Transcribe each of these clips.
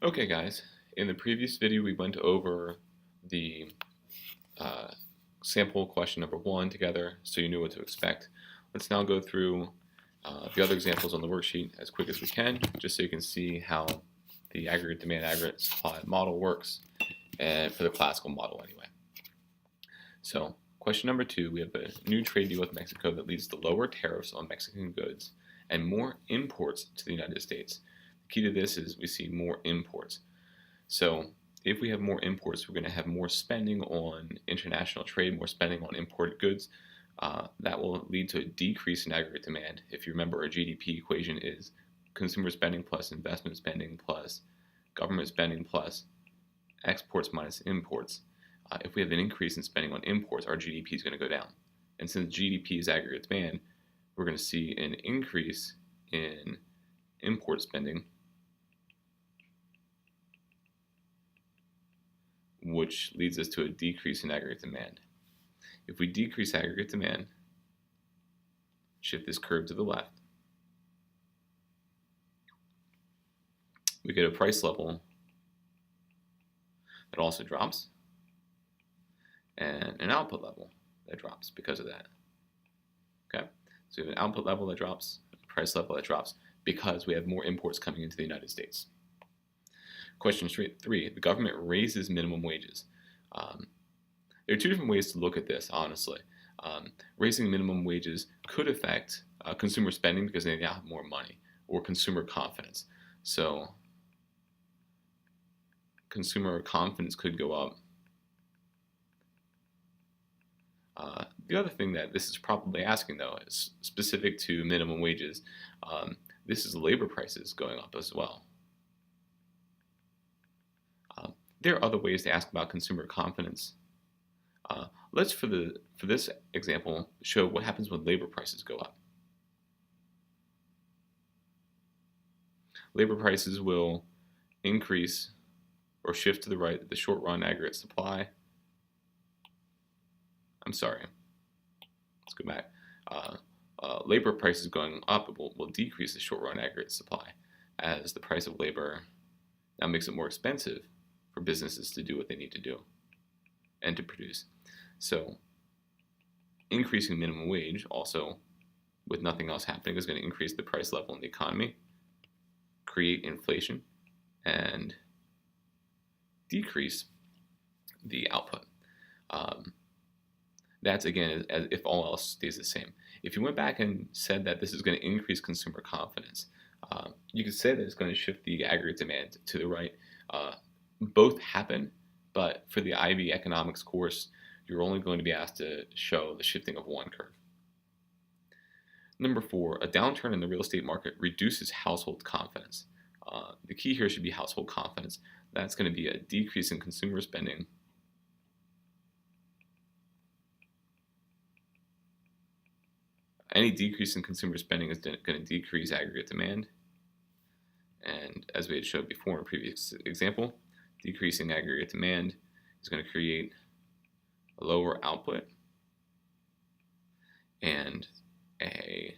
Okay guys, in the previous video we went over the uh, sample question number 1 together so you knew what to expect. Let's now go through the other examples on the worksheet as quick as we can, just so you can see how the aggregate demand aggregate supply model works, and for the classical model anyway. So question number 2, we have a new trade deal with Mexico that leads to lower tariffs on Mexican goods and more imports to the United States. The key to this is we see more imports. So if we have more imports, we're going to have more spending on international trade, more spending on imported goods. That will lead to a decrease in aggregate demand. If you remember, our GDP equation is consumer spending plus investment spending plus government spending plus exports minus imports. If we have an increase in spending on imports, our GDP is going to go down. And since GDP is aggregate demand, we're going to see an increase in import spending, which leads us to a decrease in aggregate demand. If we decrease aggregate demand, shift this curve to the left, we get a price level that also drops, and an output level that drops because of that. Okay, so we have an output level that drops, a price level that drops, because we have more imports coming into the United States. Question 3, the government raises minimum wages. There are two different ways to look at this, honestly. Raising minimum wages could affect consumer spending because they now have more money, or consumer confidence. So consumer confidence could go up. The other thing that this is probably asking, though, is specific to minimum wages. This is labor prices going up as well. There are other ways to ask about consumer confidence. Let's, for this example, show what happens when labor prices go up. Labor prices will increase or shift to the right the short-run aggregate supply. I'm sorry. Let's go back. Labor prices going up will decrease the short-run aggregate supply, as the price of labor now makes it more expensive for businesses to do what they need to do and to produce. So increasing minimum wage also, with nothing else happening, is going to increase the price level in the economy, create inflation, and decrease the output. That's, again, as if all else stays the same. If you went back and said that this is going to increase consumer confidence, you could say that it's going to shift the aggregate demand to the right. Both happen, but for the IB economics course, you're only going to be asked to show the shifting of one curve. Number 4, a downturn in the real estate market reduces household confidence. The key here should be household confidence. That's going to be a decrease in consumer spending, any decrease in consumer spending is going to decrease aggregate demand. And as we had showed before in a previous example, decreasing aggregate demand is going to create a lower output and a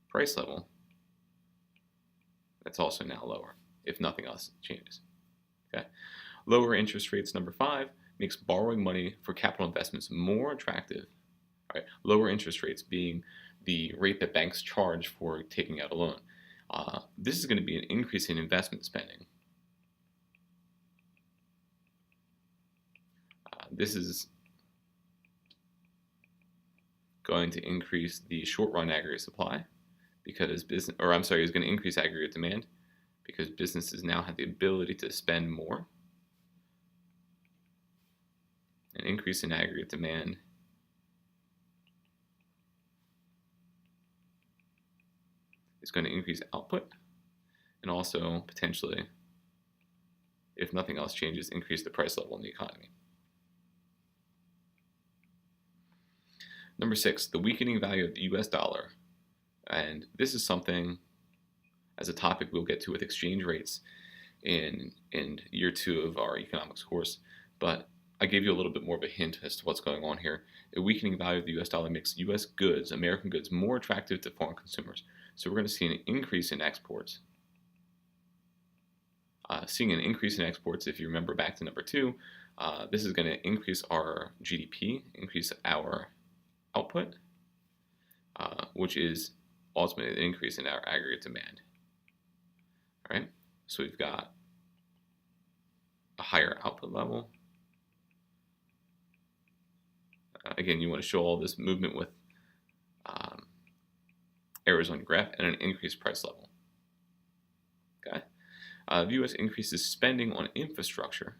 price level that's also now lower if nothing else changes. Okay. Lower interest rates, number 5, makes borrowing money for capital investments more attractive. All right. Lower interest rates being the rate that banks charge for taking out a loan. This is going to be an increase in investment spending. This is going to increase the short-run aggregate supply because is going to increase aggregate demand because businesses now have the ability to spend more. An increase in aggregate demand is going to increase output and also potentially, if nothing else changes, increase the price level in the economy. Number 6, the weakening value of the US dollar. And this is something, as a topic, we'll get to with exchange rates in year 2 of our economics course. But I gave you a little bit more of a hint as to what's going on here. A weakening value of the US dollar makes US goods, American goods, more attractive to foreign consumers. So we're going to see an increase in exports seeing an increase in exports. If you remember back to number 2, this is going to increase our GDP, increase our output, which is ultimately an increase in our aggregate demand. All right, so we've got a higher output level. Again, you want to show all this movement with arrows on your graph and an increased price level. Okay, the U.S. increases spending on infrastructure,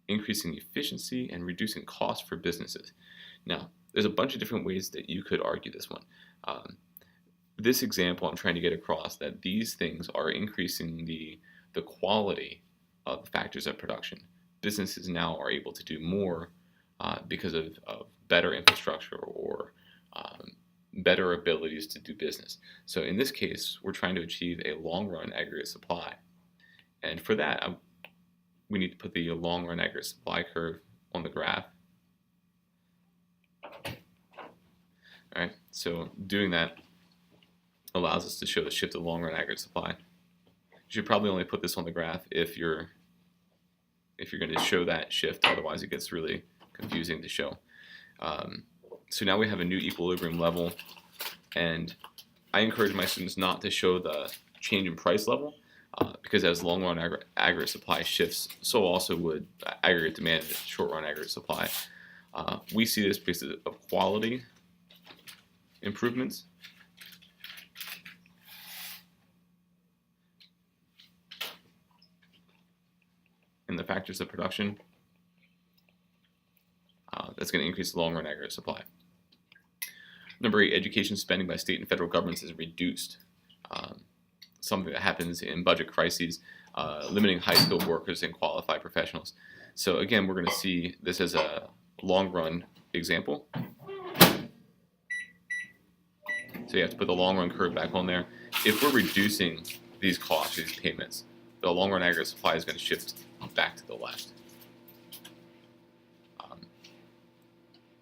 increasing efficiency and reducing costs for businesses. Now, there's a bunch of different ways that you could argue this one. This example, I'm trying to get across that these things are increasing the quality of the factors of production. Businesses now are able to do more because of better infrastructure or better abilities to do business. So in this case, we're trying to achieve a long-run aggregate supply. And for that, we need to put the long-run aggregate supply curve on the graph. All right, so doing that allows us to show the shift of long-run aggregate supply. You should probably only put this on the graph if you're going to show that shift. Otherwise, it gets really confusing to show. So now we have a new equilibrium level, and I encourage my students not to show the change in price level because as long-run aggregate supply shifts, so also would aggregate demand and short-run aggregate supply. We see this because of quality improvements. In the factors of production, that's going to increase the long-run aggregate supply. Number 8, education spending by state and federal governments is reduced. Something that happens in budget crises, limiting high-skilled workers and qualified professionals. So again, we're going to see this as a long-run example. So you have to put the long-run curve back on there. If we're reducing these costs, these payments, the long-run aggregate supply is going to shift back to the left.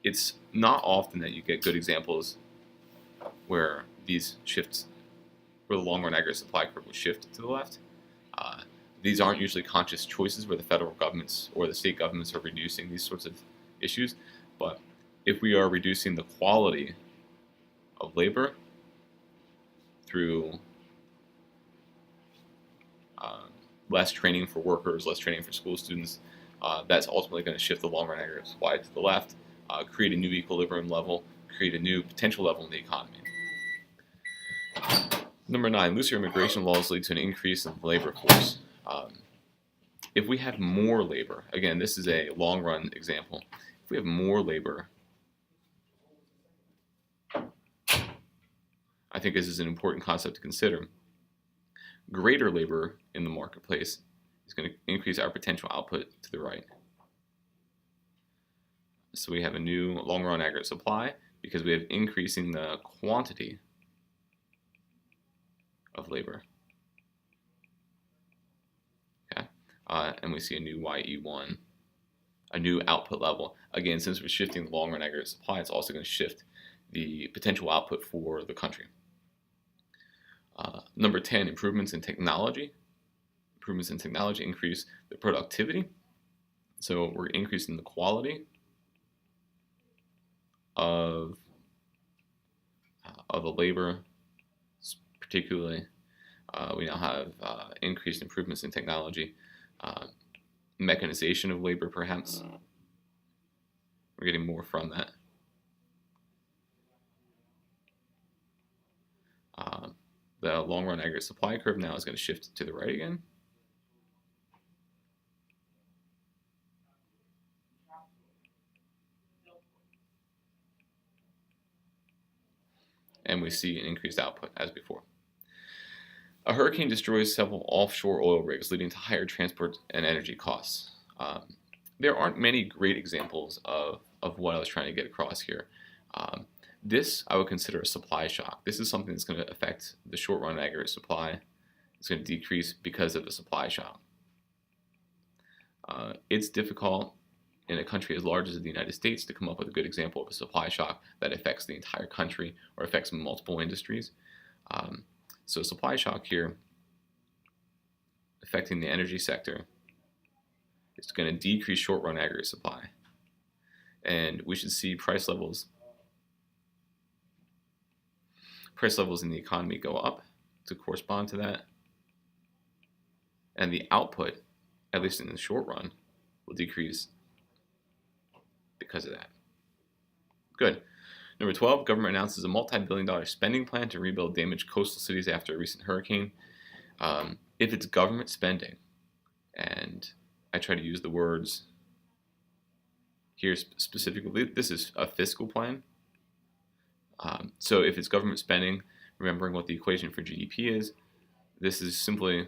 It's not often that you get good examples where these shifts, where the long-run aggregate supply curve will shift to the left. These aren't usually conscious choices where the federal governments or the state governments are reducing these sorts of issues. But if we are reducing the quality of labor through less training for workers, less training for school students, that's ultimately going to shift the long-run aggregate supply to the left, create a new equilibrium level, create a new potential level in the economy. Number 9, looser immigration laws lead to an increase in the labor force. If we have more labor, again, this is a long-run example. If we have more labor, I think this is an important concept to consider. Greater labor in the marketplace is going to increase our potential output to the right. So we have a new long-run aggregate supply because we have increasing the quantity of labor. Okay, and we see a new YE1, a new output level. Again, since we're shifting the long-run aggregate supply, it's also going to shift the potential output for the country. Number 10, improvements in technology. Improvements in technology increase the productivity. So we're increasing the quality of the labor, particularly. We now have increased improvements in technology, mechanization of labor, perhaps. We're getting more from that. The long-run aggregate supply curve now is going to shift to the right again. And we see an increased output as before. A hurricane destroys several offshore oil rigs, leading to higher transport and energy costs. There aren't many great examples of what I was trying to get across here. This I would consider a supply shock. This is something that's going to affect the short-run aggregate supply. It's going to decrease because of the supply shock. It's difficult in a country as large as the United States to come up with a good example of a supply shock that affects the entire country or affects multiple industries. So supply shock here affecting the energy sector, it's going to decrease short-run aggregate supply. And we should see price levels in the economy go up to correspond to that. And the output, at least in the short run, will decrease because of that. Good. Number 12, government announces a multi-billion-dollar spending plan to rebuild damaged coastal cities after a recent hurricane. If it's government spending, and I try to use the words here specifically, this is a fiscal plan. So if it's government spending, remembering what the equation for GDP is, this is simply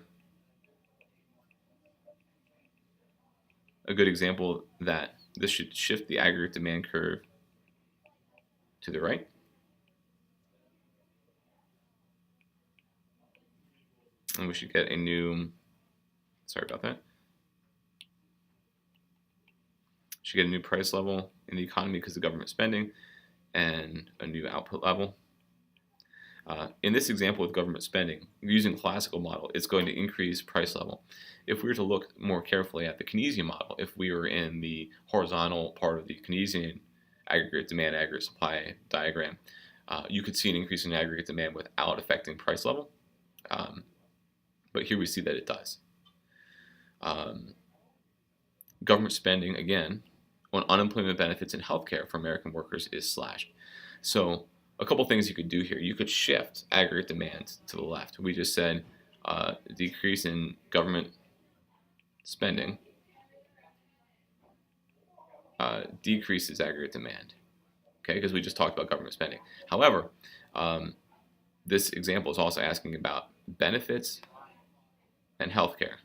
a good example that this should shift the aggregate demand curve to the right. And we should get a new, sorry about that. Should get a new price level in the economy because of government spending and a new output level. In this example with government spending, using classical model, it's going to increase price level. If we were to look more carefully at the Keynesian model, if we were in the horizontal part of the Keynesian aggregate demand, aggregate supply diagram, you could see an increase in aggregate demand without affecting price level. But here we see that it does. Government spending, again, on unemployment benefits and healthcare for American workers is slashed. So a couple things you could do here. You could shift aggregate demand to the left. We just said decrease in government spending decreases aggregate demand, okay, because we just talked about government spending. However, this example is also asking about benefits and healthcare.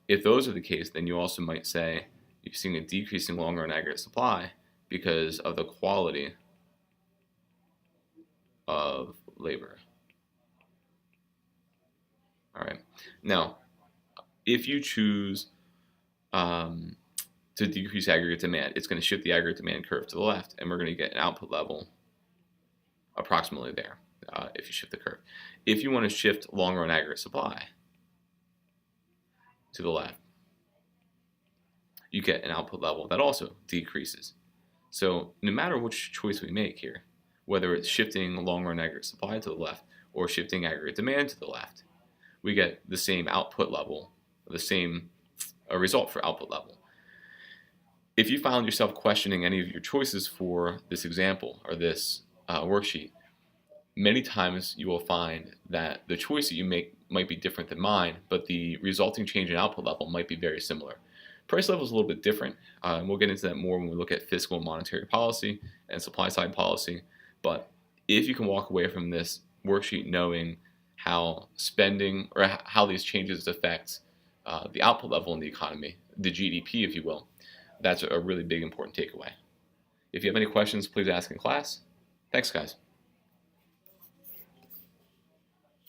If those are the case, then you also might say you're seeing a decrease in long-run aggregate supply because of the quality of labor. All right. Now, if you choose to decrease aggregate demand, it's going to shift the aggregate demand curve to the left, and we're going to get an output level approximately there if you shift the curve. If you want to shift long-run aggregate supply to the left, you get an output level that also decreases. So no matter which choice we make here, whether it's shifting long-run aggregate supply to the left or shifting aggregate demand to the left, we get the same output level, the same result for output level. If you found yourself questioning any of your choices for this example or this worksheet, many times you will find that the choice that you make might be different than mine, but the resulting change in output level might be very similar. Price level is a little bit different, and we'll get into that more when we look at fiscal and monetary policy and supply side policy. But if you can walk away from this worksheet knowing how spending or how these changes affect the output level in the economy, the GDP, if you will, that's a really big important takeaway. If you have any questions, please ask in class. Thanks, guys.